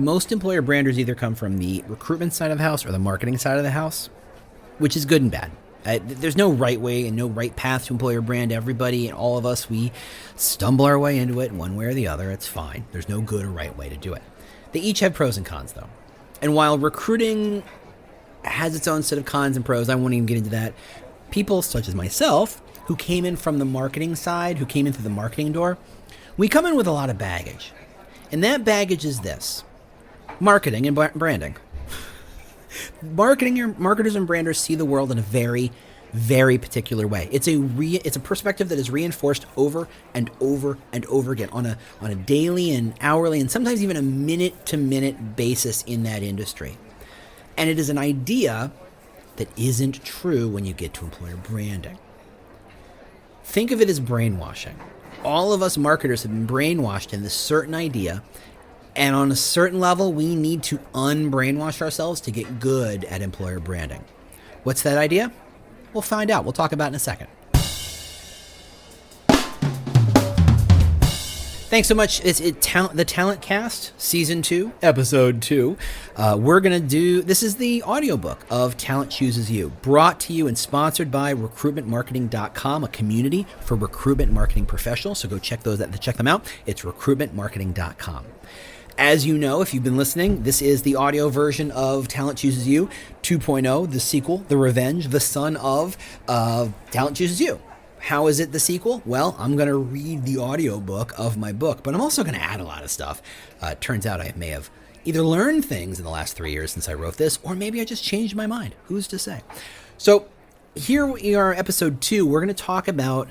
most employer branders either come from the recruitment side of the house or the marketing side of the house, which is good and bad. There's no right way and no right path to employer brand. Everybody and all of us, we stumble our way into it one way or the other. It's fine. There's no good or right way to do it. They each have pros and cons, though. And while recruiting has its own set of cons and pros, I won't even get into that. People such as myself, who came in from the marketing side, who came in through the marketing door, we come in with a lot of baggage. And that baggage is this: marketing and branding. Marketers and branders see the world in a very, very particular way. It's a perspective that is reinforced over and over and over again on a daily and hourly and sometimes even a minute-to-minute basis in that industry. And it is an idea that isn't true when you get to employer branding. Think of it as brainwashing. All of us marketers have been brainwashed in this certain idea, and on a certain level, we need to unbrainwash ourselves to get good at employer branding. What's that idea? We'll find out. We'll talk about it in a second. Thanks so much. It's the Talent Cast, Season 2, Episode 2. This is the audiobook of Talent Chooses You, brought to you and sponsored by recruitmentmarketing.com, a community for recruitment marketing professionals. So go check them out. It's recruitmentmarketing.com. As you know, if you've been listening, this is the audio version of Talent Chooses You 2.0, the sequel, the revenge, the son of Talent Chooses You. How is it the sequel? Well, I'm going to read the audiobook of my book, but I'm also going to add a lot of stuff. It turns out I may have either learned things in the last 3 years since I wrote this, or maybe I just changed my mind. Who's to say? So here we are, Episode 2. We're going to talk about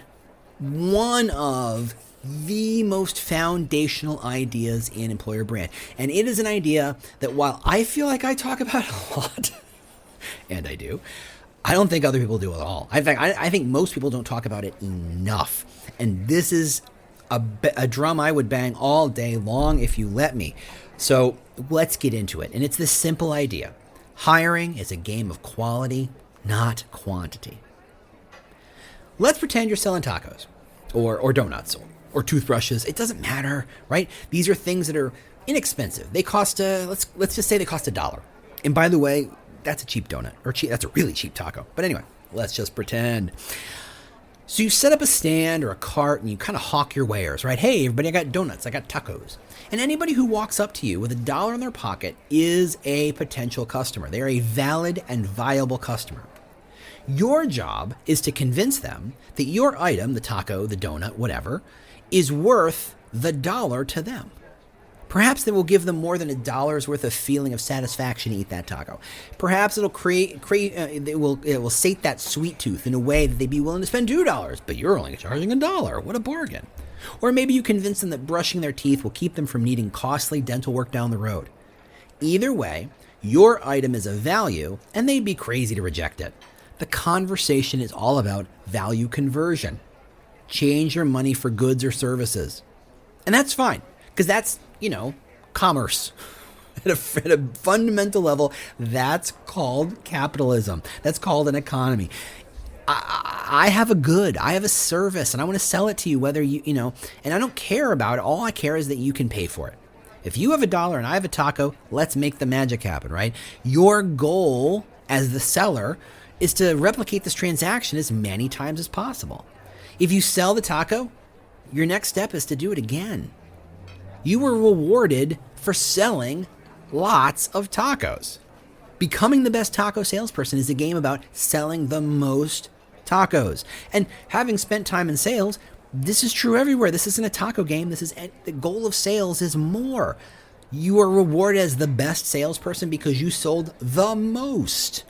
one of the most foundational ideas in employer brand. And it is an idea that while I feel like I talk about a lot, and I do, I don't think other people do at all. In fact, I think most people don't talk about it enough. And this is a drum I would bang all day long if you let me. So let's get into it. And it's this simple idea. Hiring is a game of quality, not quantity. Let's pretend you're selling tacos or donuts or toothbrushes. It doesn't matter, right? These are things that are inexpensive. They cost, let's just say they cost $1. And by the way, that's a cheap donut, or that's a really cheap taco. But anyway, let's just pretend. So you set up a stand or a cart and you kind of hawk your wares, right? Hey, everybody, I got donuts, I got tacos. And anybody who walks up to you with $1 in their pocket is a potential customer. They are a valid and viable customer. Your job is to convince them that your item, the taco, the donut, whatever, is worth the $1 to them. Perhaps they will give them more than $1's worth of feeling of satisfaction to eat that taco. Perhaps it'll it will sate that sweet tooth in a way that they'd be willing to spend $2, but you're only charging $1. What a bargain. Or maybe you convince them that brushing their teeth will keep them from needing costly dental work down the road. Either way, your item is of value, and they'd be crazy to reject it. The conversation is all about value conversion. Change your money for goods or services. And that's fine, because that's, commerce. At a fundamental level, that's called capitalism. That's called an economy. I have a good, I have a service, and I want to sell it to you, whether and I don't care about it. All I care is that you can pay for it. If you have $1 and I have a taco, let's make the magic happen, right? Your goal as the seller is to replicate this transaction as many times as possible. If you sell the taco, your next step is to do it again. You were rewarded for selling lots of tacos. Becoming the best taco salesperson is a game about selling the most tacos. And having spent time in sales, this is true everywhere. This isn't a taco game. The goal of sales is more. You are rewarded as the best salesperson because you sold the most.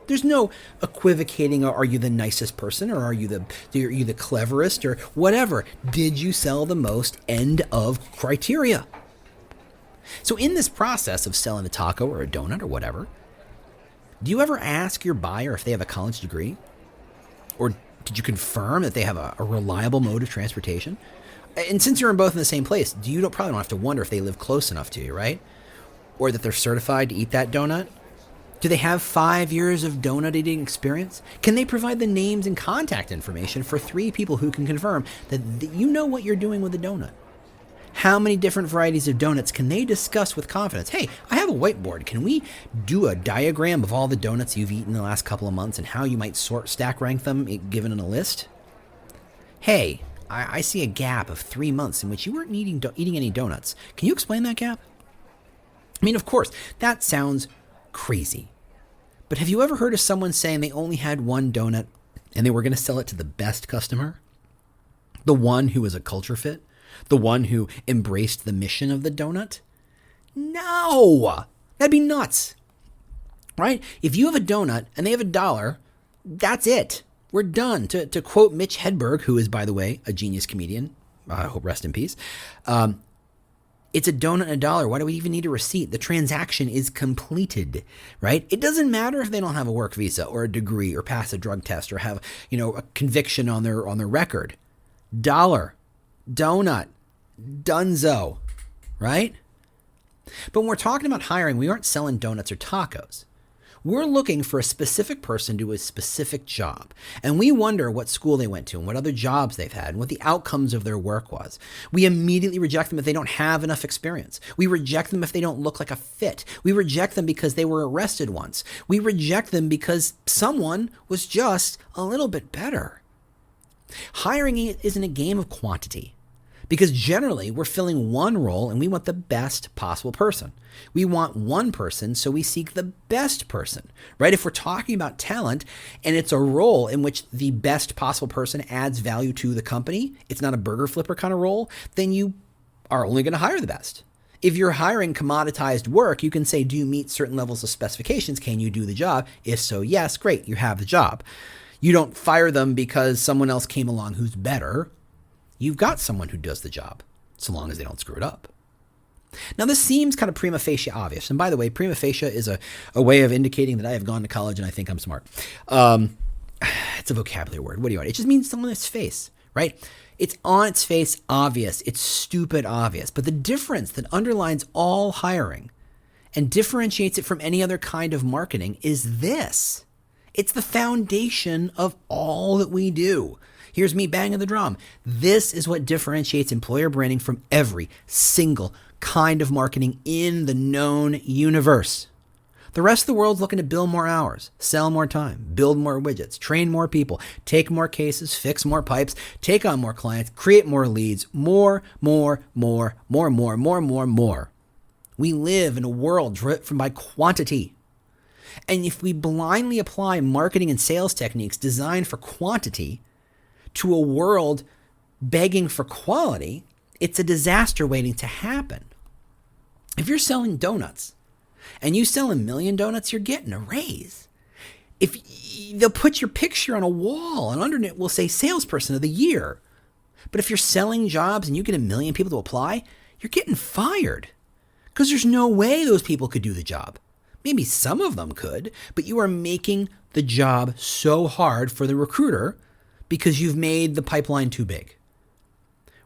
There's no equivocating, are you the nicest person, or are you the cleverest, or whatever. Did you sell the most? End of criteria. So in this process of selling a taco or a donut or whatever, do you ever ask your buyer if they have a college degree? Or did you confirm that they have a reliable mode of transportation? And since you're both in the same place, you probably don't have to wonder if they live close enough to you, right? Or that they're certified to eat that donut? Do they have 5 years of donut eating experience? Can they provide the names and contact information for 3 people who can confirm that you know what you're doing with the donut? How many different varieties of donuts can they discuss with confidence? Hey, I have a whiteboard. Can we do a diagram of all the donuts you've eaten in the last couple of months and how you might stack rank them given in a list? Hey, I see a gap of 3 months in which you weren't eating any donuts. Can you explain that gap? I mean, of course, that sounds crazy. But have you ever heard of someone saying they only had one donut and they were going to sell it to the best customer? The one who was a culture fit? The one who embraced the mission of the donut? No! That'd be nuts. Right? If you have a donut and they have $1, that's it. We're done. To quote Mitch Hedberg, who is, by the way, a genius comedian, I hope rest in peace, it's a donut and $1. Why do we even need a receipt? The transaction is completed, right? It doesn't matter if they don't have a work visa or a degree or pass a drug test or have, a conviction on their record. $1, donut, dunzo, right? But when we're talking about hiring, we aren't selling donuts or tacos. We're looking for a specific person to do a specific job, and we wonder what school they went to and what other jobs they've had and what the outcomes of their work was. We immediately reject them if they don't have enough experience. We reject them if they don't look like a fit. We reject them because they were arrested once. We reject them because someone was just a little bit better. Hiring isn't a game of quantity. Because generally, we're filling one role and we want the best possible person. We want one person, so we seek the best person, right? If we're talking about talent and it's a role in which the best possible person adds value to the company, it's not a burger flipper kind of role, then you are only going to hire the best. If you're hiring commoditized work, you can say, do you meet certain levels of specifications? Can you do the job? If so, yes, great, you have the job. You don't fire them because someone else came along who's better. You've got someone who does the job, so long as they don't screw it up. Now, this seems kind of prima facie obvious. And by the way, prima facie is a way of indicating that I have gone to college and I think I'm smart. It's a vocabulary word. What do you want? It just means it's on its face, right? It's on its face obvious. It's stupid obvious. But the difference that underlines all hiring and differentiates it from any other kind of marketing is this. It's the foundation of all that we do. Here's me banging the drum. This is what differentiates employer branding from every single kind of marketing in the known universe. The rest of the world's looking to bill more hours, sell more time, build more widgets, train more people, take more cases, fix more pipes, take on more clients, create more leads, more. We live in a world driven by quantity. And if we blindly apply marketing and sales techniques designed for quantity to a world begging for quality, it's a disaster waiting to happen. If you're selling donuts and you sell 1 million donuts, you're getting a raise. If they'll put your picture on a wall and under it will say salesperson of the year. But if you're selling jobs and you get 1 million people to apply, you're getting fired because there's no way those people could do the job. Maybe some of them could, but you are making the job so hard for the recruiter because you've made the pipeline too big,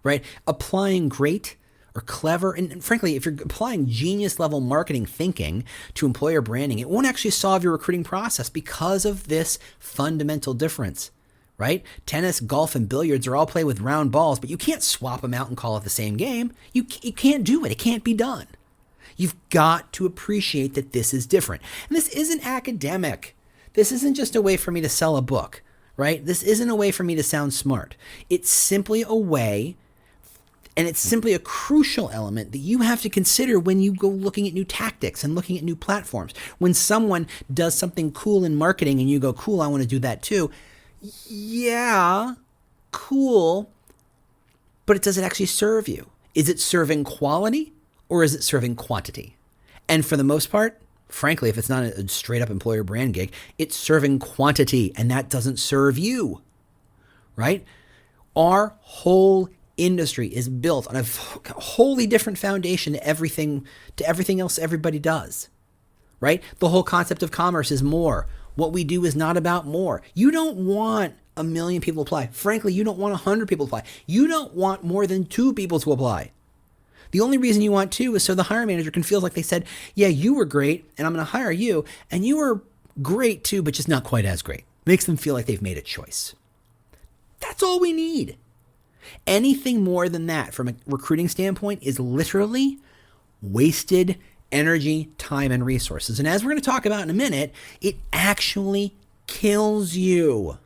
right? Applying great or clever, and frankly, if you're applying genius level marketing thinking to employer branding, it won't actually solve your recruiting process because of this fundamental difference, right? Tennis, golf, and billiards are all played with round balls, but you can't swap them out and call it the same game. You can't do it. It can't be done. You've got to appreciate that this is different. And this isn't academic. This isn't just a way for me to sell a book. Right? This isn't a way for me to sound smart. It's simply a way, and it's simply a crucial element that you have to consider when you go looking at new tactics and looking at new platforms. When someone does something cool in marketing and you go, cool, I want to do that too. Yeah, cool, but does it actually serve you? Is it serving quality or is it serving quantity? And for the most part, frankly, if it's not a straight up employer brand gig, it's serving quantity, and that doesn't serve you, right? Our whole industry is built on a wholly different foundation to everything else everybody does, right? The whole concept of commerce is more. What we do is not about more. You don't want 1 million people to apply. Frankly, you don't want 100 people to apply. You don't want more than 2 people to apply. The only reason you want 2 is so the hiring manager can feel like they said, yeah, you were great and I'm going to hire you, and you were great too, but just not quite as great. Makes them feel like they've made a choice. That's all we need. Anything more than that from a recruiting standpoint is literally wasted energy, time, and resources. And as we're going to talk about in a minute, it actually kills you.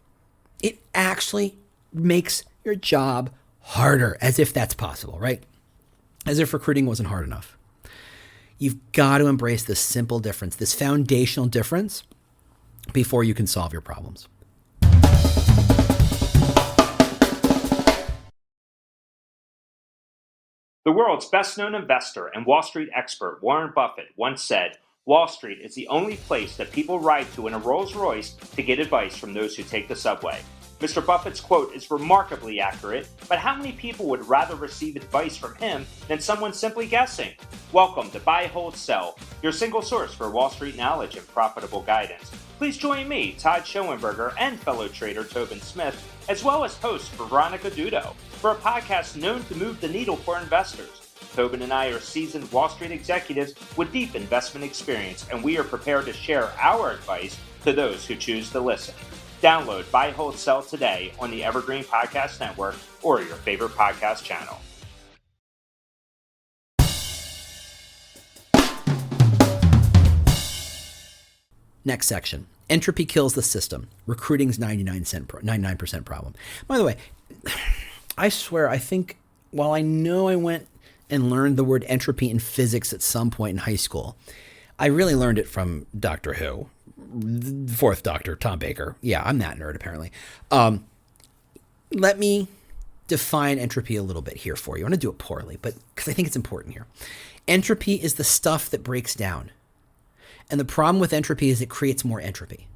It actually makes your job harder, as if that's possible, right? As if recruiting wasn't hard enough. You've got to embrace this simple difference, this foundational difference, before you can solve your problems. The world's best-known investor and Wall Street expert Warren Buffett once said, "Wall Street is the only place that people ride to in a Rolls-Royce to get advice from those who take the subway." Mr. Buffett's quote is remarkably accurate, but how many people would rather receive advice from him than someone simply guessing? Welcome to Buy, Hold, Sell, your single source for Wall Street knowledge and profitable guidance. Please join me, Todd Schoenberger, and fellow trader Tobin Smith, as well as host Veronica Dudo, for a podcast known to move the needle for investors. Tobin and I are seasoned Wall Street executives with deep investment experience, and we are prepared to share our advice to those who choose to listen. Download Buy, Hold, Sell today on the Evergreen Podcast Network or your favorite podcast channel. Next section. Entropy kills the system. Recruiting's 99% problem. By the way, I swear, I think, while I know I went and learned the word entropy in physics at some point in high school, I really learned it from Doctor Who, fourth Doctor, Tom Baker. Yeah, I'm that nerd, apparently. Let me define entropy a little bit here for you. I'm going to do it poorly, but because I think it's important here. Entropy is the stuff that breaks down. And the problem with entropy is it creates more entropy,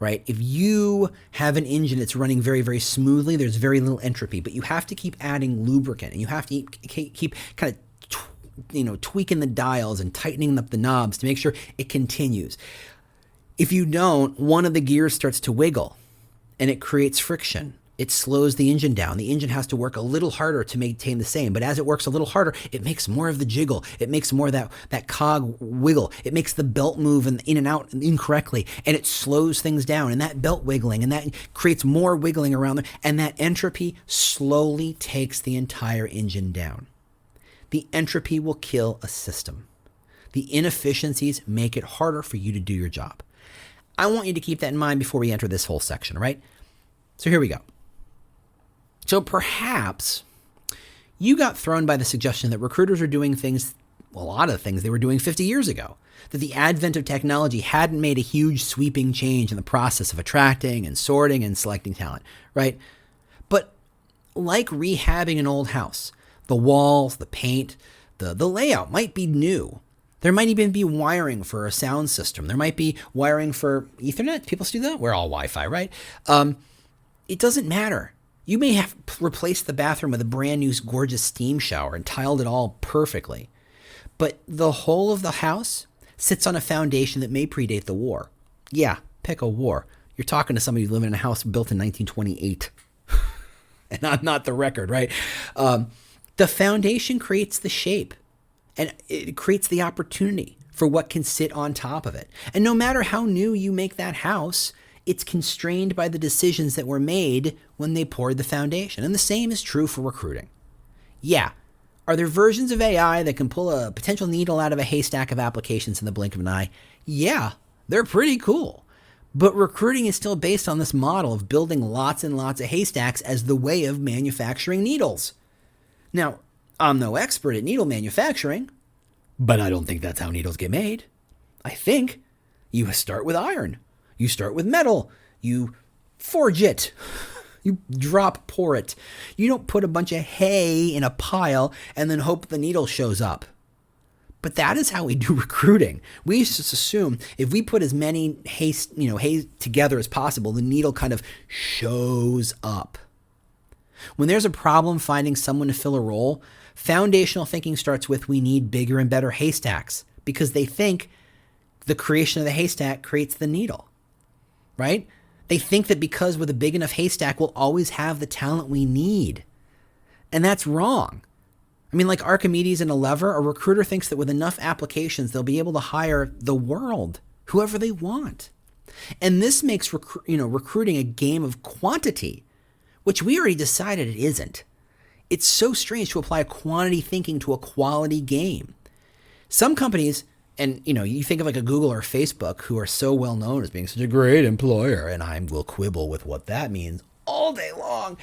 right? If you have an engine that's running very, very smoothly, there's very little entropy, but you have to keep adding lubricant, and you have to keep kind of tweaking the dials and tightening up the knobs to make sure it continues. If you don't, one of the gears starts to wiggle and it creates friction. It slows the engine down. The engine has to work a little harder to maintain the same, but as it works a little harder, it makes more of the jiggle. It makes more of that cog wiggle. It makes the belt move in and out incorrectly, and it slows things down, and that belt wiggling, and that creates more wiggling around there, and that entropy slowly takes the entire engine down. The entropy will kill a system. The inefficiencies make it harder for you to do your job. I want you to keep that in mind before we enter this whole section, right? So here we go. So perhaps you got thrown by the suggestion that recruiters are doing things, a lot of things they were doing 50 years ago, that the advent of technology hadn't made a huge sweeping change in the process of attracting and sorting and selecting talent, right? But like rehabbing an old house, the walls, the paint, the layout might be new. There might even be wiring for a sound system. There might be wiring for Ethernet. People still do that. We're all Wi-Fi, right? It doesn't matter. You may have replaced the bathroom with a brand new gorgeous steam shower and tiled it all perfectly. But the whole of the house sits on a foundation that may predate the war. Yeah, pick a war. You're talking to somebody who lived in a house built in 1928. And I'm not the record, right? The foundation creates the shape, and it creates the opportunity for what can sit on top of it. And no matter how new you make that house, it's constrained by the decisions that were made when they poured the foundation. And the same is true for recruiting. Yeah, are there versions of AI that can pull a potential needle out of a haystack of applications in the blink of an eye? Yeah, they're pretty cool. But recruiting is still based on this model of building lots and lots of haystacks as the way of manufacturing needles. Now, I'm no expert at needle manufacturing, but I don't think that's how needles get made. I think you start with iron. You start with metal. You forge it. You pour it. You don't put a bunch of hay in a pile and then hope the needle shows up. But that is how we do recruiting. We just assume if we put as many hay together as possible, the needle kind of shows up. When there's a problem finding someone to fill a role, foundational thinking starts with we need bigger and better haystacks, because they think the creation of the haystack creates the needle, right? They think that because with a big enough haystack, we'll always have the talent we need. And that's wrong. I mean, like Archimedes and a lever, a recruiter thinks that with enough applications, they'll be able to hire the world, whoever they want. And this makes recruiting a game of quantity, which we already decided it isn't. It's so strange to apply a quantity thinking to a quality game. Some companies, and you think of like a Google or Facebook, who are so well known as being such a great employer, and I will quibble with what that means all day long.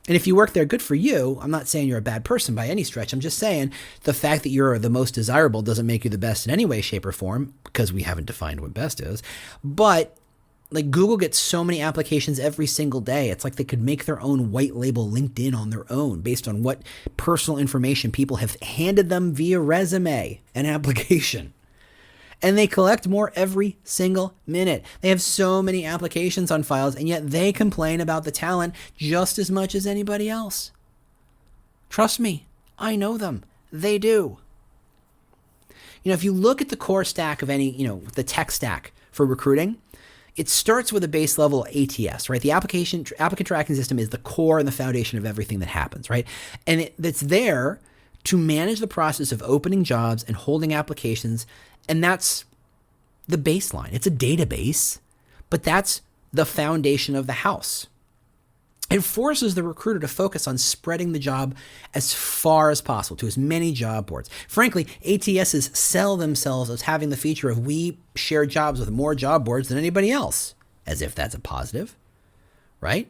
And if you work there, good for you. I'm not saying you're a bad person by any stretch. I'm just saying the fact that you're the most desirable doesn't make you the best in any way, shape, or form, because we haven't defined what best is. But like Google gets so many applications every single day. It's like they could make their own white label LinkedIn on their own based on what personal information people have handed them via resume and application. And they collect more every single minute. They have so many applications on files, and yet they complain about the talent just as much as anybody else. Trust me, I know them. They do. If you look at the core stack of any, the tech stack for recruiting, it starts with a base level ATS, right? The applicant tracking system is the core and the foundation of everything that happens, right? And it's there to manage the process of opening jobs and holding applications. And that's the baseline. It's a database, but that's the foundation of the house. It forces the recruiter to focus on spreading the job as far as possible to as many job boards. Frankly, ATSs sell themselves as having the feature of we share jobs with more job boards than anybody else, as if that's a positive, right?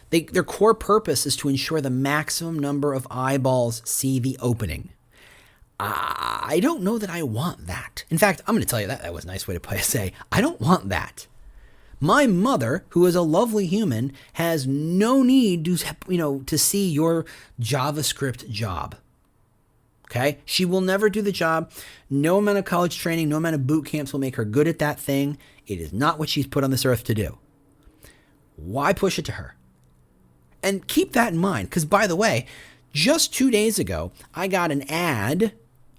Their core purpose is to ensure the maximum number of eyeballs see the opening. I don't know that I want that. In fact, I'm going to tell you that was a nice way to say, I don't want that. My mother, who is a lovely human, has no need to see your JavaScript job. Okay? She will never do the job. No amount of college training, no amount of boot camps will make her good at that thing. It is not what she's put on this earth to do. Why push it to her? And keep that in mind, because by the way, just 2 days ago, I got an ad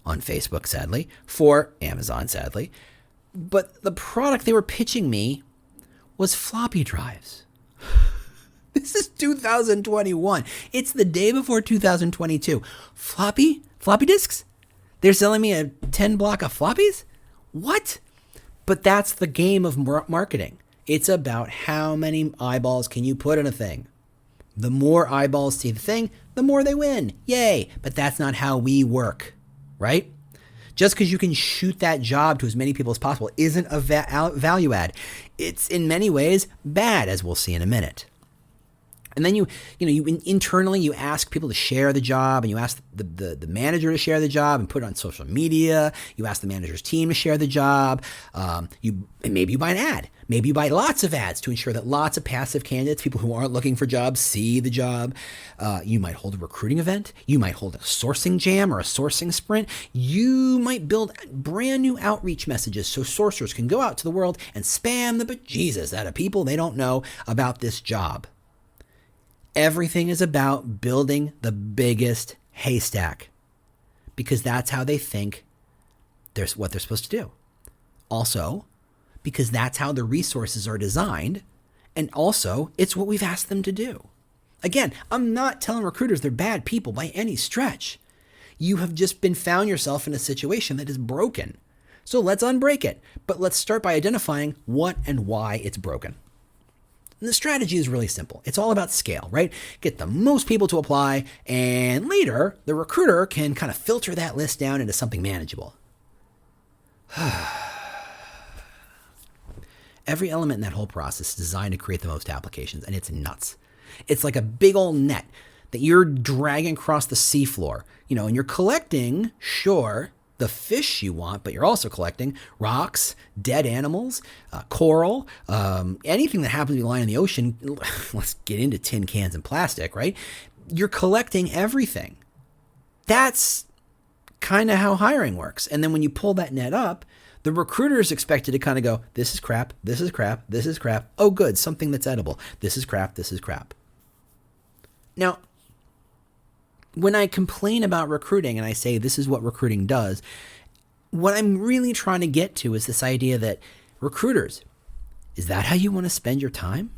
on Facebook, sadly, for Amazon, sadly, but the product they were pitching me was floppy drives. This is 2021. It's the day before 2022. Floppy disks? They're selling me a 10 block of floppies? What? But that's the game of marketing. It's about how many eyeballs can you put in a thing. The more eyeballs see the thing, the more they win. Yay. But that's not how we work, right? Just because you can shoot that job to as many people as possible isn't a value add. It's in many ways bad, as we'll see in a minute. And then you internally you ask people to share the job, and you ask the manager to share the job and put it on social media. You ask the manager's team to share the job. And maybe you buy an ad. Maybe you buy lots of ads to ensure that lots of passive candidates, people who aren't looking for jobs, see the job. You might hold a recruiting event. You might hold a sourcing jam or a sourcing sprint. You might build brand new outreach messages so sourcers can go out to the world and spam the bejesus out of people they don't know about this job. Everything is about building the biggest haystack because that's how they think there's what they're supposed to do. Also, because that's how the resources are designed, and also it's what we've asked them to do. Again, I'm not telling recruiters they're bad people by any stretch. You have just found yourself in a situation that is broken. So let's unbreak it, but let's start by identifying what and why it's broken. And the strategy is really simple. It's all about scale, right? Get the most people to apply, and later the recruiter can kind of filter that list down into something manageable. Every element in that whole process is designed to create the most applications, and it's nuts. It's like a big old net that you're dragging across the seafloor, and you're collecting, sure, the fish you want, but you're also collecting rocks, dead animals, coral, anything that happens to be lying in the ocean. Let's get into tin cans and plastic, right? You're collecting everything. That's kind of how hiring works. And then when you pull that net up, the recruiter is expected to kind of go, this is crap, this is crap, this is crap. Oh, good, something that's edible. This is crap, this is crap. Now, when I complain about recruiting and I say this is what recruiting does, what I'm really trying to get to is this idea that recruiters, is that how you want to spend your time?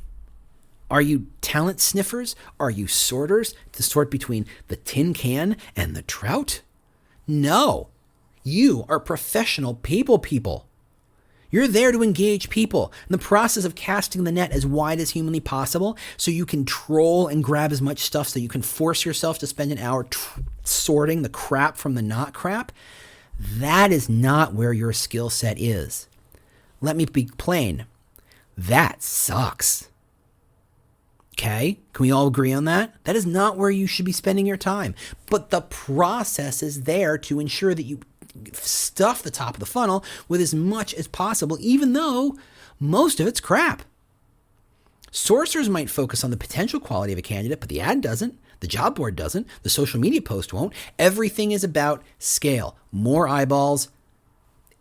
Are you talent sniffers? Are you sorters to sort between the tin can and the trout? No, you are professional people. You're there to engage people in the process of casting the net as wide as humanly possible so you can troll and grab as much stuff so you can force yourself to spend an hour sorting the crap from the not crap. That is not where your skill set is. Let me be plain. That sucks. Okay? Can we all agree on that? That is not where you should be spending your time. But the process is there to ensure that you stuff the top of the funnel with as much as possible, even though most of it's crap. Sourcers might focus on the potential quality of a candidate, but the ad doesn't. The job board doesn't. The social media post won't. Everything is about scale. More eyeballs,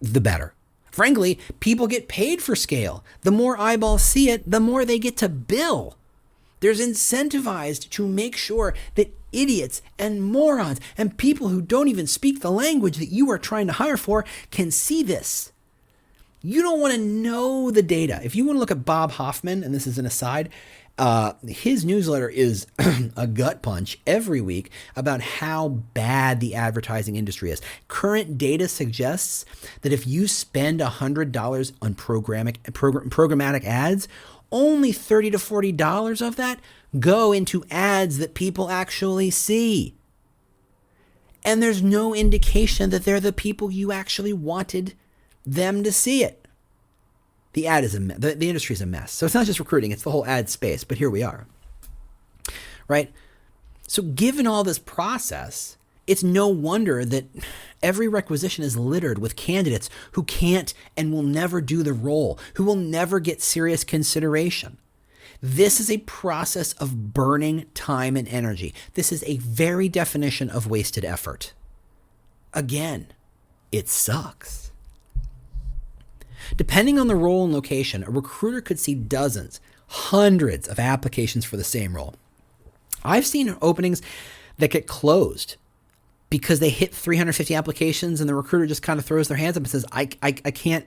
the better. Frankly, people get paid for scale. The more eyeballs see it, the more they get to bill. There's incentivized to make sure that idiots and morons and people who don't even speak the language that you are trying to hire for can see this. You don't want to know the data. If you want to look at Bob Hoffman, and this is an aside, his newsletter is a gut punch every week about how bad the advertising industry is. Current data suggests that if you spend $100 on programmatic ads, only $30 to $40 of that go into ads that people actually see. And there's no indication that they're the people you actually wanted them to see it. The ad is the industry is a mess. So it's not just recruiting, it's the whole ad space, but here we are. Right? So given all this process, it's no wonder that every requisition is littered with candidates who can't and will never do the role, who will never get serious consideration. This is a process of burning time and energy. This is a very definition of wasted effort. Again, it sucks. Depending on the role and location, a recruiter could see dozens, hundreds of applications for the same role. I've seen openings that get closed because they hit 350 applications and the recruiter just kind of throws their hands up and says, I can't.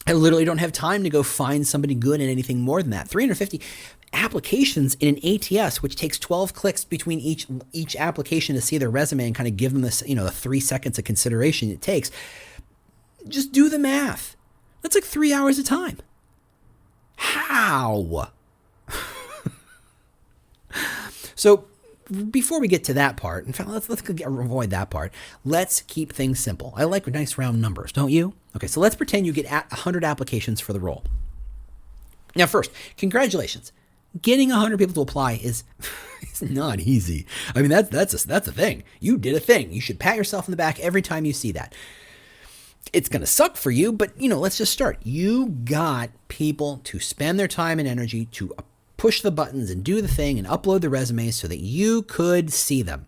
I literally don't have time to go find somebody good in anything more than that. 350 applications in an ATS, which takes 12 clicks between each application to see their resume and kind of give them this, the 3 seconds of consideration it takes. Just do the math. That's like 3 hours of time. How? So before we get to that part, in fact, let's avoid that part. Let's keep things simple. I like nice round numbers, don't you? Okay, so let's pretend you get 100 applications for the role. Now, first, congratulations. Getting 100 people to apply is not easy. I mean, that's a thing. You did a thing. You should pat yourself in the back every time you see that. It's going to suck for you, but, let's just start. You got people to spend their time and energy to push the buttons and do the thing and upload the resumes so that you could see them.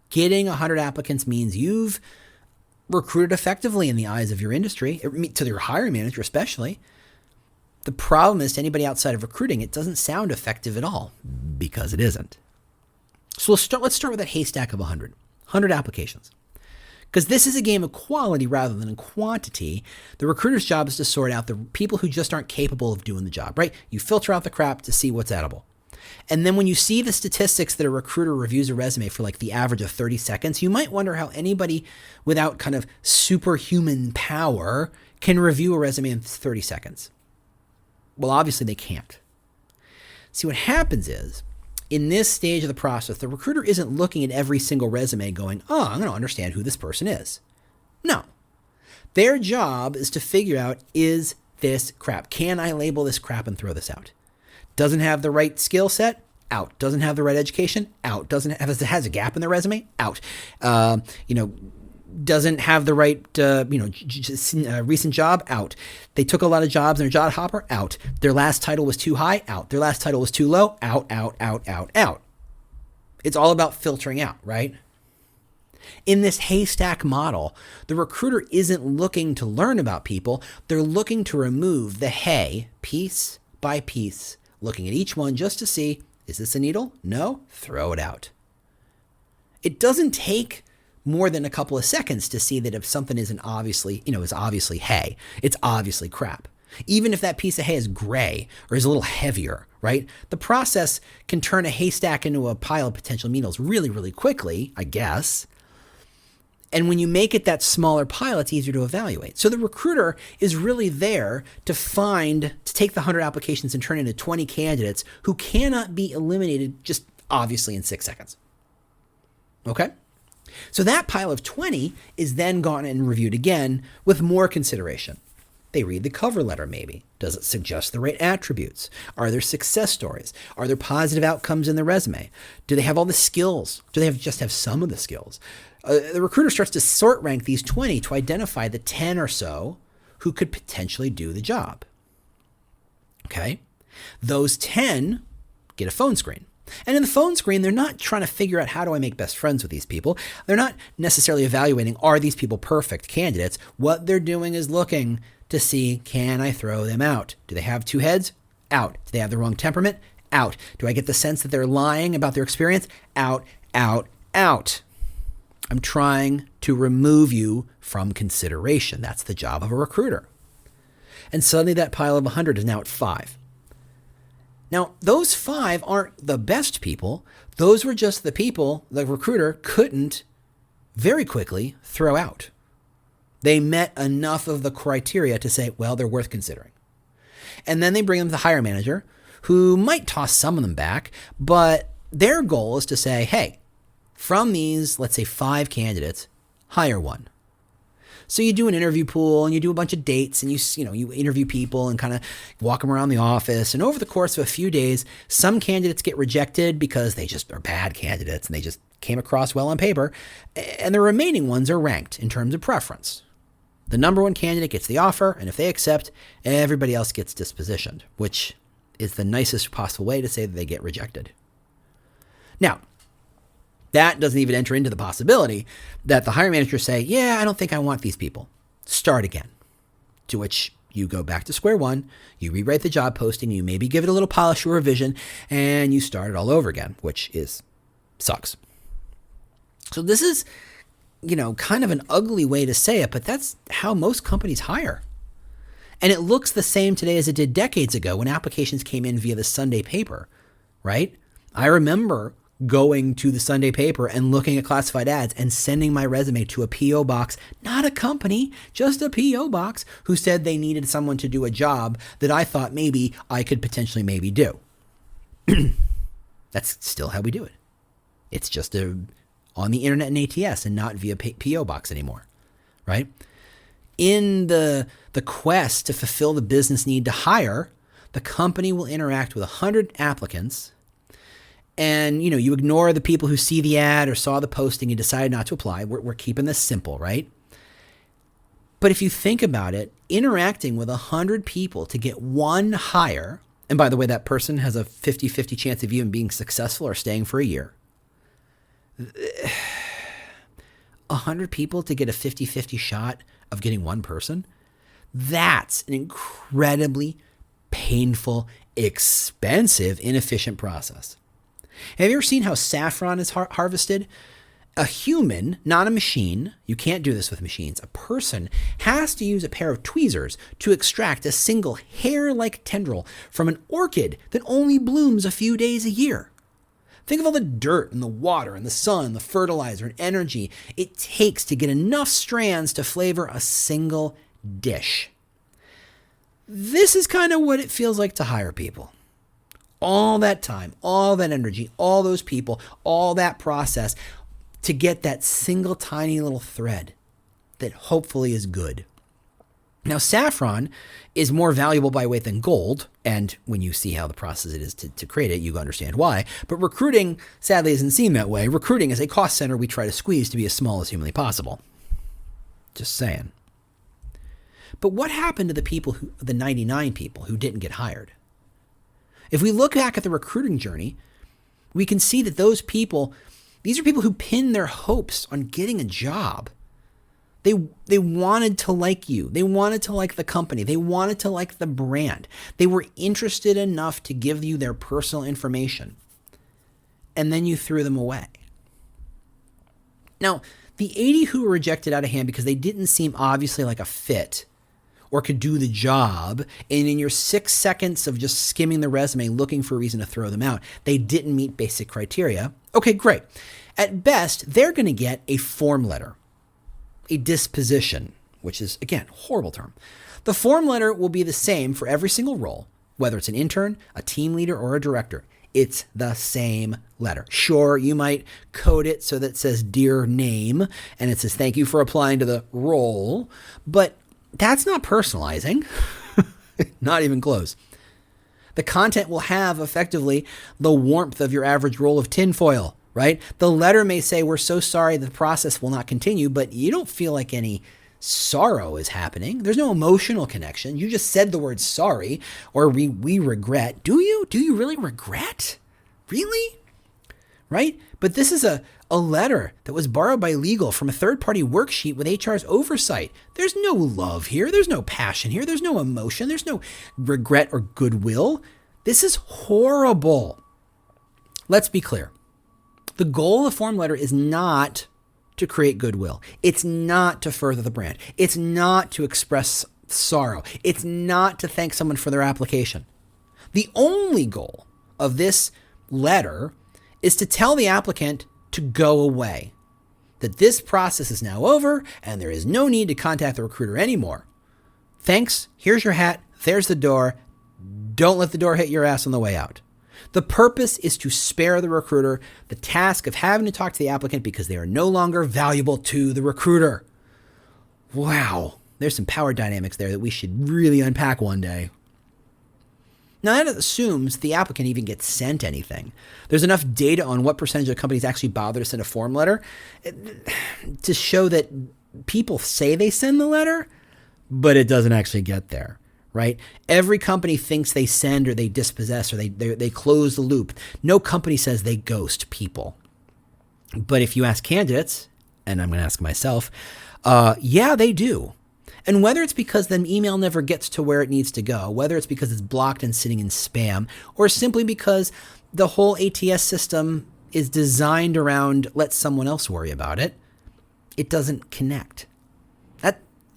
Getting 100 applicants means you've recruited effectively in the eyes of your industry, to your hiring manager especially. The problem is, to anybody outside of recruiting, it doesn't sound effective at all because it isn't. So let's start with that haystack of 100 applications. Because this is a game of quality rather than quantity. The recruiter's job is to sort out the people who just aren't capable of doing the job, right? You filter out the crap to see what's edible. And then when you see the statistics that a recruiter reviews a resume for like the average of 30 seconds, you might wonder how anybody without kind of superhuman power can review a resume in 30 seconds. Well, obviously they can't. See, what happens is, in this stage of the process, the recruiter isn't looking at every single resume going, I'm going to understand who this person is. No. Their job is to figure out, is this crap? Can I label this crap and throw this out? Doesn't have the right skill set? Out. Doesn't have the right education? Out. Has a gap in their resume? Out. Doesn't have the right, recent job? Out. They took a lot of jobs in their job hopper? Out. Their last title was too high? Out. Their last title was too low? Out, out, out, out, out. It's all about filtering out, right? In this haystack model, the recruiter isn't looking to learn about people. They're looking to remove the hay piece by piece, looking at each one just to see, is this a needle? No? Throw it out. It doesn't take more than a couple of seconds to see that if something isn't obviously, is obviously hay, it's obviously crap. Even if that piece of hay is gray or is a little heavier, right? The process can turn a haystack into a pile of potential needles really, really quickly, I guess. And when you make it that smaller pile, it's easier to evaluate. So the recruiter is really there to take the 100 applications and turn it into 20 candidates who cannot be eliminated just obviously in 6 seconds. Okay? So that pile of 20 is then gone and reviewed again with more consideration. They read the cover letter maybe. Does it suggest the right attributes? Are there success stories? Are there positive outcomes in the resume? Do they have all the skills? Do they just have some of the skills? The recruiter starts to sort rank these 20 to identify the 10 or so who could potentially do the job. Okay? Those 10 get a phone screen. And in the phone screen, they're not trying to figure out how do I make best friends with these people. They're not necessarily evaluating, are these people perfect candidates? What they're doing is looking to see, can I throw them out? Do they have 2 heads? Out. Do they have the wrong temperament? Out. Do I get the sense that they're lying about their experience? Out, out, out. I'm trying to remove you from consideration. That's the job of a recruiter. And suddenly that pile of 100 is now at 5. Now, those 5 aren't the best people. Those were just the people the recruiter couldn't very quickly throw out. They met enough of the criteria to say, well, they're worth considering. And then they bring them to the hire manager, who might toss some of them back, but their goal is to say, hey, from these, let's say 5 candidates, hire one. So you do an interview pool and you do a bunch of dates and you interview people and kind of walk them around the office. And over the course of a few days, some candidates get rejected because they just are bad candidates and they just came across well on paper. And the remaining ones are ranked in terms of preference. The number 1 candidate gets the offer, and if they accept, everybody else gets dispositioned, which is the nicest possible way to say that they get rejected. Now, that doesn't even enter into the possibility that the hiring manager say, yeah, I don't think I want these people. Start again. To which you go back to square one, you rewrite the job posting, you maybe give it a little polish or revision, and you start it all over again, which sucks. So this is, kind of an ugly way to say it, but that's how most companies hire. And it looks the same today as it did decades ago when applications came in via the Sunday paper, right? I remember going to the Sunday paper and looking at classified ads and sending my resume to a P.O. box, not a company, just a P.O. box, who said they needed someone to do a job that I thought maybe I could potentially maybe do. That's still how we do it. It's just on the internet and ATS and not via P.O. box anymore, right? In the quest to fulfill the business need to hire, the company will interact with 100 applicants. And, you ignore the people who see the ad or saw the posting and decide not to apply. We're keeping this simple, right? But if you think about it, interacting with 100 people to get one hire, and by the way, that person has a 50-50 chance of even being successful or staying for a year. 100 people to get a 50-50 shot of getting one person? That's an incredibly painful, expensive, inefficient process. Have you ever seen how saffron is harvested? A human, not a machine, you can't do this with machines, a person has to use a pair of tweezers to extract a single hair-like tendril from an orchid that only blooms a few days a year. Think of all the dirt and the water and the sun, the fertilizer and energy it takes to get enough strands to flavor a single dish. This is kind of what it feels like to hire people. All that time, all that energy, all those people, all that process to get that single tiny little thread that hopefully is good. Now, saffron is more valuable by weight than gold, and when you see how the process it is to create it, you understand why. But recruiting, sadly, isn't seen that way. Recruiting is a cost center we try to squeeze to be as small as humanly possible. Just saying. But what happened to the 99 people who didn't get hired? If we look back at the recruiting journey, we can see that these are people who pinned their hopes on getting a job. They wanted to like you. They wanted to like the company. They wanted to like the brand. They were interested enough to give you their personal information. And then you threw them away. Now, the 80 who were rejected out of hand because they didn't seem obviously like a fit or could do the job, and in your 6 seconds of just skimming the resume looking for a reason to throw them out, they didn't meet basic criteria. Okay, great. At best, they're going to get a form letter. a disposition, which is, again, horrible term. The form letter will be the same for every single role, whether it's an intern, a team leader, or a director. It's the same letter. Sure, you might code it so that it says dear name and it says thank you for applying to the role, but that's not personalizing. Not even close. The content will have effectively the warmth of your average roll of tinfoil, right? The letter may say, we're so sorry the process will not continue, but you don't feel like any sorrow is happening. There's no emotional connection. You just said the word sorry or we regret. Do you? Do you really regret? Really? Right? But this is a letter that was borrowed by legal from a third-party worksheet with HR's oversight. There's no love here. There's no passion here. There's no emotion. There's no regret or goodwill. This is horrible. Let's be clear. The goal of the form letter is not to create goodwill. It's not to further the brand. It's not to express sorrow. It's not to thank someone for their application. The only goal of this letter is to tell the applicant to go away, that this process is now over and there is no need to contact the recruiter anymore. Thanks. Here's your hat. There's the door. Don't let the door hit your ass on the way out. The purpose is to spare the recruiter the task of having to talk to the applicant because they are no longer valuable to the recruiter. Wow, there's some power dynamics there that we should really unpack one day. Now, that assumes the applicant even gets sent anything. There's enough data on what percentage of companies actually bother to send a form letter to show that people say they send the letter, but it doesn't actually get there. Right? Every company thinks they send or they dispossess or they close the loop. No company says they ghost people. But if you ask candidates, and I'm going to ask myself, yeah, they do. And whether it's because the email never gets to where it needs to go, whether it's because it's blocked and sitting in spam, or simply because the whole ATS system is designed around let someone else worry about it, it doesn't connect.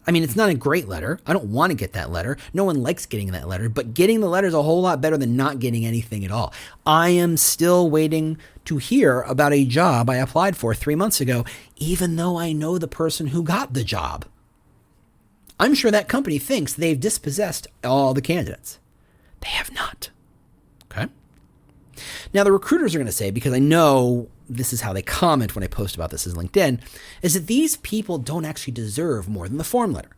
It's not a great letter. I don't want to get that letter. No one likes getting that letter, but getting the letter is a whole lot better than not getting anything at all. I am still waiting to hear about a job I applied for 3 months ago, even though I know the person who got the job. I'm sure that company thinks they've dispossessed all the candidates. They have not. Okay? Now, the recruiters are going to say, because I know this is how they comment when I post about this as LinkedIn, is that these people don't actually deserve more than the form letter.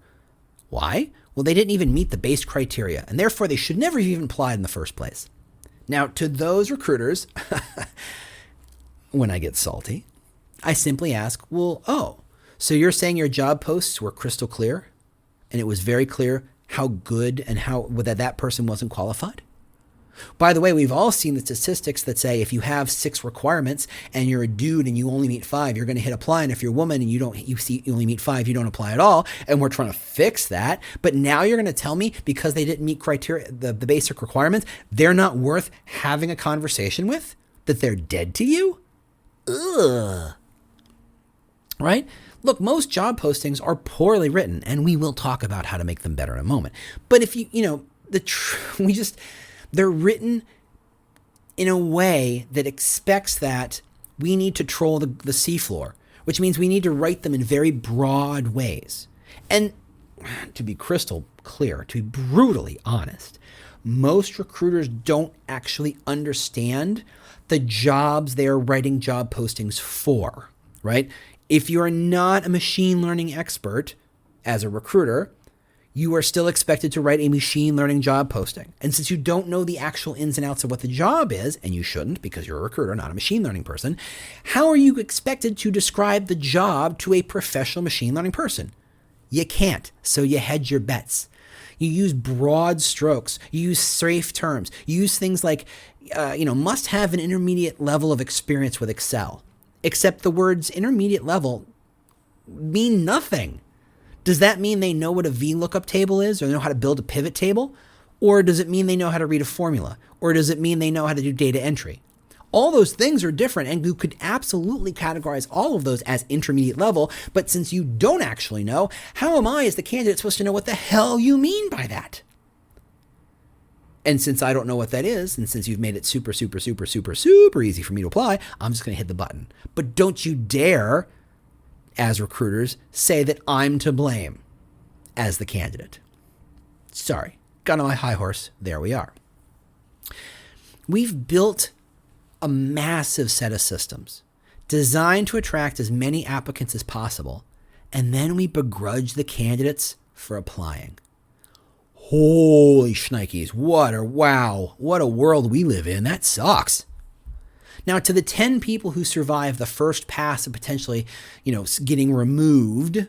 Why? Well, they didn't even meet the base criteria, and therefore they should never have even applied in the first place. Now, to those recruiters, when I get salty, I simply ask, so you're saying your job posts were crystal clear, and it was very clear how good and that person wasn't qualified? By the way, we've all seen the statistics that say if you have 6 requirements and you're a dude and you only meet 5, you're going to hit apply. And if you're a woman and you only meet 5, you don't apply at all. And we're trying to fix that. But now you're going to tell me because they didn't meet criteria, the basic requirements, they're not worth having a conversation with? That they're dead to you? Ugh. Right? Look, most job postings are poorly written, and we will talk about how to make them better in a moment. But if they're written in a way that expects that we need to troll the seafloor, which means we need to write them in very broad ways. And to be crystal clear, to be brutally honest, most recruiters don't actually understand the jobs they are writing job postings for, right? If you're not a machine learning expert as a recruiter, you are still expected to write a machine learning job posting. And since you don't know the actual ins and outs of what the job is, and you shouldn't because you're a recruiter, not a machine learning person, how are you expected to describe the job to a professional machine learning person? You can't, so you hedge your bets. You use broad strokes. You use safe terms. You use things like, must have an intermediate level of experience with Excel. Except the words intermediate level mean nothing. Does that mean they know what a VLOOKUP table is or know how to build a pivot table? Or does it mean they know how to read a formula? Or does it mean they know how to do data entry? All those things are different, and you could absolutely categorize all of those as intermediate level, but since you don't actually know, how am I as the candidate supposed to know what the hell you mean by that? And since I don't know what that is, and since you've made it super, super, super, super, super easy for me to apply, I'm just going to hit the button. But don't you dare as recruiters, say that I'm to blame as the candidate. Sorry, got on my high horse. There we are. We've built a massive set of systems designed to attract as many applicants as possible, and then we begrudge the candidates for applying. Holy shnikes, what a world we live in. That sucks. Now, to the 10 people who survive the first pass and potentially, getting removed,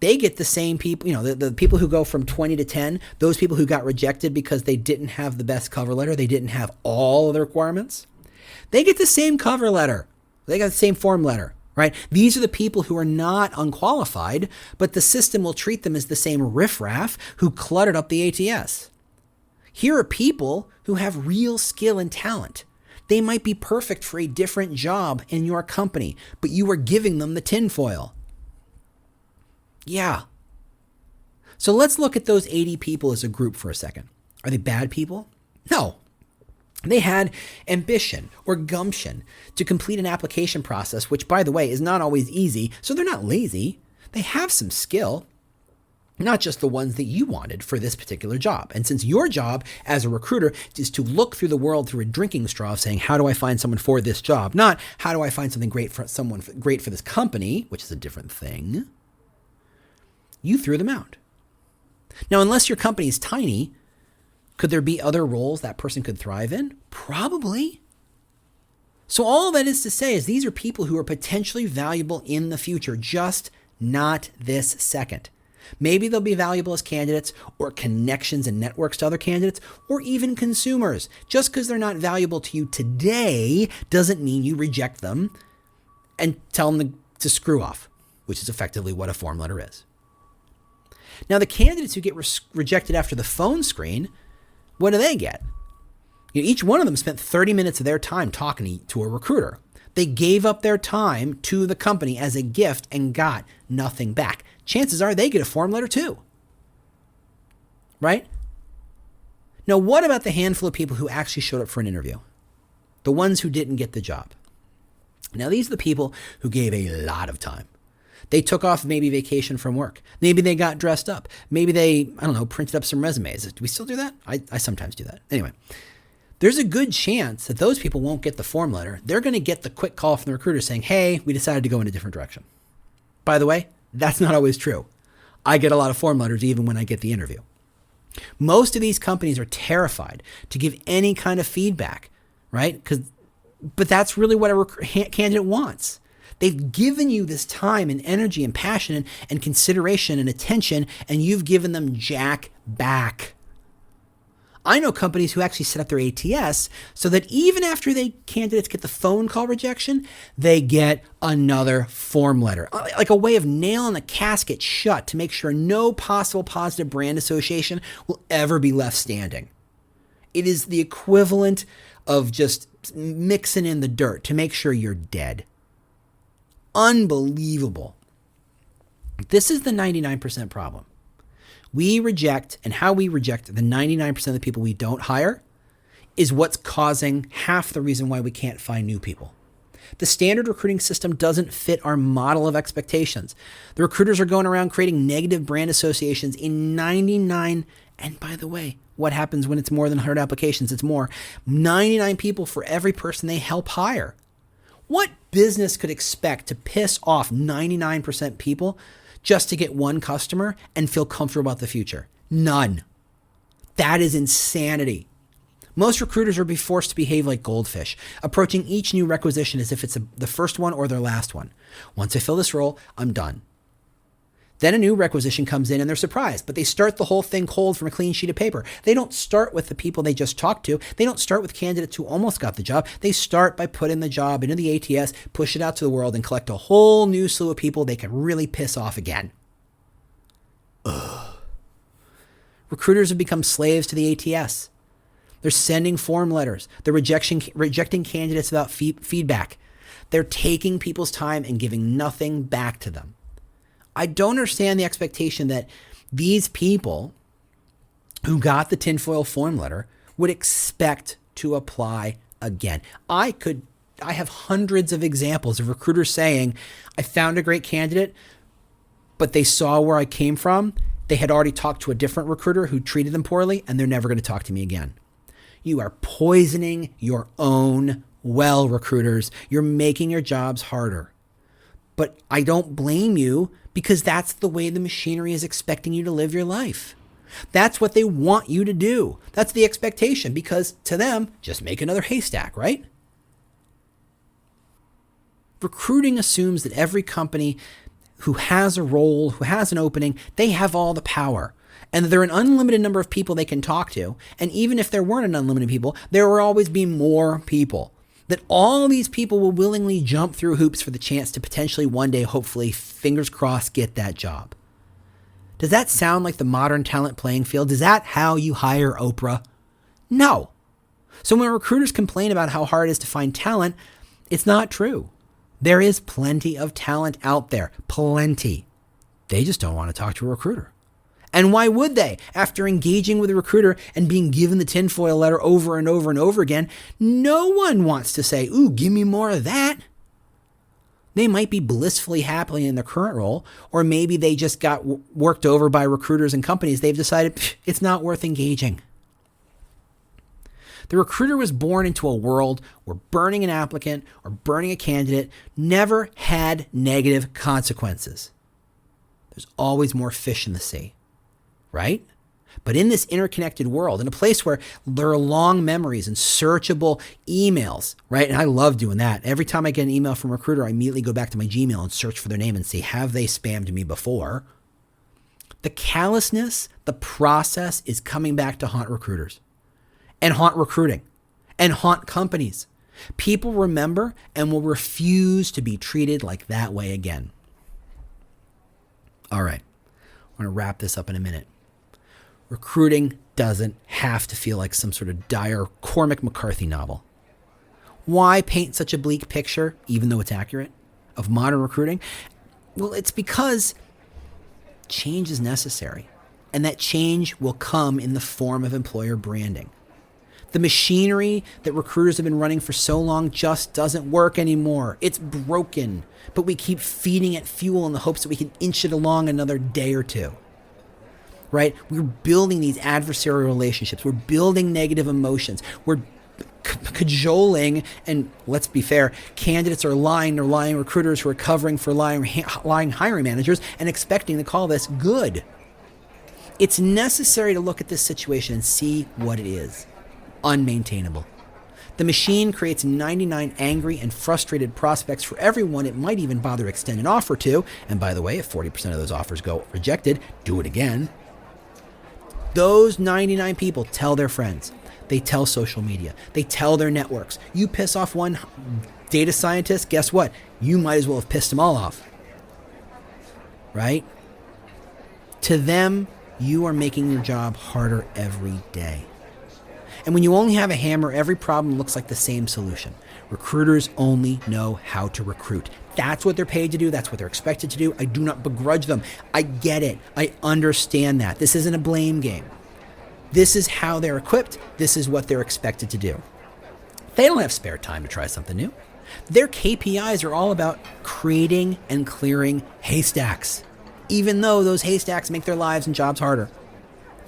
they get the same people, the people who go from 20 to 10, those people who got rejected because they didn't have the best cover letter, they didn't have all of the requirements, they get the same cover letter. They got the same form letter, right? These are the people who are not unqualified, but the system will treat them as the same riffraff who cluttered up the ATS. Here are people who have real skill and talent. They might be perfect for a different job in your company, but you are giving them the tinfoil. Yeah. So let's look at those 80 people as a group for a second. Are they bad people? No. They had ambition or gumption to complete an application process, which, by the way, is not always easy. So they're not lazy. They have some skill, not just the ones that you wanted for this particular job. And since your job as a recruiter is to look through the world through a drinking straw saying, how do I find someone for this job? Not how do I find something great for this company, which is a different thing. You threw them out. Now, unless your company is tiny, could there be other roles that person could thrive in? Probably. So all that is to say is these are people who are potentially valuable in the future, just not this second. Maybe they'll be valuable as candidates or connections and networks to other candidates or even consumers. Just because they're not valuable to you today doesn't mean you reject them and tell them to screw off, which is effectively what a form letter is. Now, the candidates who get rejected after the phone screen, what do they get? Each one of them spent 30 minutes of their time talking to a recruiter. They gave up their time to the company as a gift and got nothing back. Chances are they get a form letter too. Right? Now, what about the handful of people who actually showed up for an interview? The ones who didn't get the job. Now, these are the people who gave a lot of time. They took off maybe vacation from work. Maybe they got dressed up. Maybe they, printed up some resumes. Do we still do that? I sometimes do that. Anyway, there's a good chance that those people won't get the form letter. They're going to get the quick call from the recruiter saying, hey, we decided to go in a different direction. By the way, that's not always true. I get a lot of form letters even when I get the interview. Most of these companies are terrified to give any kind of feedback, right? But that's really what a candidate wants. They've given you this time and energy and passion and consideration and attention, and you've given them jack back. I know companies who actually set up their ATS so that even after candidates get the phone call rejection, they get another form letter, like a way of nailing the casket shut to make sure no possible positive brand association will ever be left standing. It is the equivalent of just mixing in the dirt to make sure you're dead. Unbelievable. This is the 99% problem. We reject, and how we reject the 99% of the people we don't hire is what's causing half the reason why we can't find new people. The standard recruiting system doesn't fit our model of expectations. The recruiters are going around creating negative brand associations in 99, and by the way, what happens when it's more than 100 applications? It's more. 99 people for every person they help hire. What business could expect to piss off 99% people just to get one customer and feel comfortable about the future? None. That is insanity. Most recruiters are forced to behave like goldfish, approaching each new requisition as if it's the first one or their last one. Once I fill this role, I'm done. Then a new requisition comes in and they're surprised, but they start the whole thing cold from a clean sheet of paper. They don't start with the people they just talked to. They don't start with candidates who almost got the job. They start by putting the job into the ATS, push it out to the world, and collect a whole new slew of people they can really piss off again. Ugh. Recruiters have become slaves to the ATS. They're sending form letters. They're rejecting candidates without feedback. They're taking people's time and giving nothing back to them. I don't understand the expectation that these people who got the tinfoil form letter would expect to apply again. I could I have hundreds of examples of recruiters saying, I found a great candidate, but they saw where I came from. They had already talked to a different recruiter who treated them poorly, and they're never going to talk to me again. You are poisoning your own well, recruiters. You're making your jobs harder. But I don't blame you, because that's the way the machinery is expecting you to live your life. That's what they want you to do. That's the expectation, because to them, just make another haystack, right? Recruiting assumes that every company who has a role, who has an opening, they have all the power. And there are an unlimited number of people they can talk to. And even if there weren't an unlimited people, there will always be more people. That all these people will willingly jump through hoops for the chance to potentially one day, hopefully, fingers crossed, get that job. Does that sound like the modern talent playing field? Is that how you hire Oprah? No. So when recruiters complain about how hard it is to find talent, it's not true. There is plenty of talent out there. Plenty. They just don't want to talk to a recruiter. And why would they? After engaging with a recruiter and being given the tinfoil letter over and over and over again, no one wants to say, ooh, give me more of that. They might be blissfully happy in their current role, or maybe they just got worked over by recruiters and companies. They've decided it's not worth engaging. The recruiter was born into a world where burning an applicant or burning a candidate never had negative consequences. There's always more fish in the sea, right? But in this interconnected world, in a place where there are long memories and searchable emails, right? And I love doing that. Every time I get an email from a recruiter, I immediately go back to my Gmail and search for their name and see, have they spammed me before? The callousness, the process is coming back to haunt recruiters and haunt recruiting and haunt companies. People remember and will refuse to be treated like that way again. All right, I'm going to wrap this up in a minute. Recruiting doesn't have to feel like some sort of dire Cormac McCarthy novel. Why paint such a bleak picture, even though it's accurate, of modern recruiting? Well, it's because change is necessary, and that change will come in the form of employer branding. The machinery that recruiters have been running for so long just doesn't work anymore. It's broken, but we keep feeding it fuel in the hopes that we can inch it along another day or two. Right? We're building these adversarial relationships. We're building negative emotions. We're cajoling, and let's be fair, candidates are lying. They're lying recruiters who are covering for lying hiring managers and expecting to call this good. It's necessary to look at this situation and see what it is. Unmaintainable. The machine creates 99 angry and frustrated prospects for everyone it might even bother to extend an offer to. And by the way, if 40% of those offers go rejected, do it again. Those 99 people tell their friends. They tell social media. They tell their networks. You piss off one data scientist, guess what? You might as well have pissed them all off. Right? To them, you are making your job harder every day. And when you only have a hammer, every problem looks like the same solution. Recruiters only know how to recruit. That's what they're paid to do. That's what they're expected to do. I do not begrudge them. I get it. I understand that. This isn't a blame game. This is how they're equipped. This is what they're expected to do. They don't have spare time to try something new. Their KPIs are all about creating and clearing haystacks, even though those haystacks make their lives and jobs harder.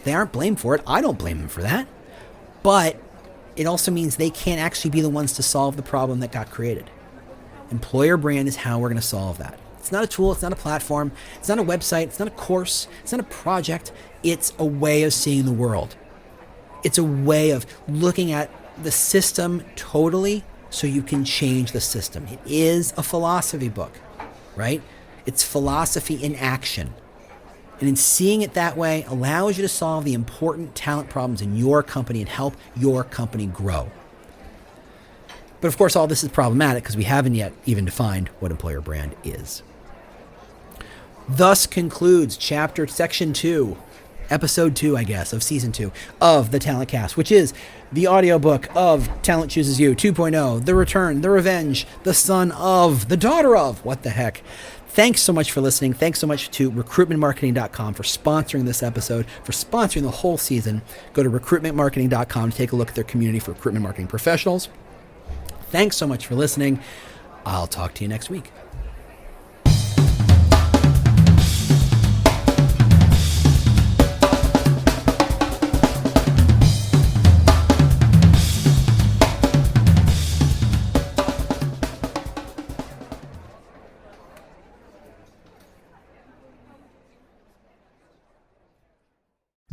They aren't blamed for it. I don't blame them for that. But it also means they can't actually be the ones to solve the problem that got created. Employer brand is how we're going to solve that. It's not a tool. It's not a platform. It's not a website. It's not a course. It's not a project. It's a way of seeing the world. It's a way of looking at the system totally so you can change the system. It is a philosophy book, right? It's philosophy in action. And in seeing it that way allows you to solve the important talent problems in your company and help your company grow. But of course, all this is problematic because we haven't yet even defined what employer brand is. Thus concludes section 2, episode 2, I guess, of season 2 of the Talent Cast, which is the audiobook of Talent Chooses You 2.0, The Return, The Revenge, The Son of, The Daughter of, what the heck. Thanks so much for listening. Thanks so much to recruitmentmarketing.com for sponsoring this episode, for sponsoring the whole season. Go to recruitmentmarketing.com to take a look at their community for recruitment marketing professionals. Thanks so much for listening. I'll talk to you next week.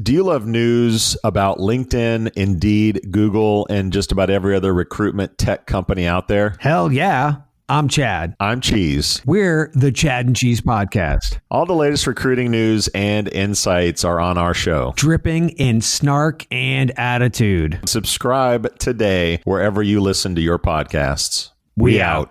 Do you love news about LinkedIn, Indeed, Google, and just about every other recruitment tech company out there? Hell yeah. I'm Chad. I'm Cheese. We're the Chad and Cheese Podcast. All the latest recruiting news and insights are on our show. Dripping in snark and attitude. Subscribe today wherever you listen to your podcasts. We out.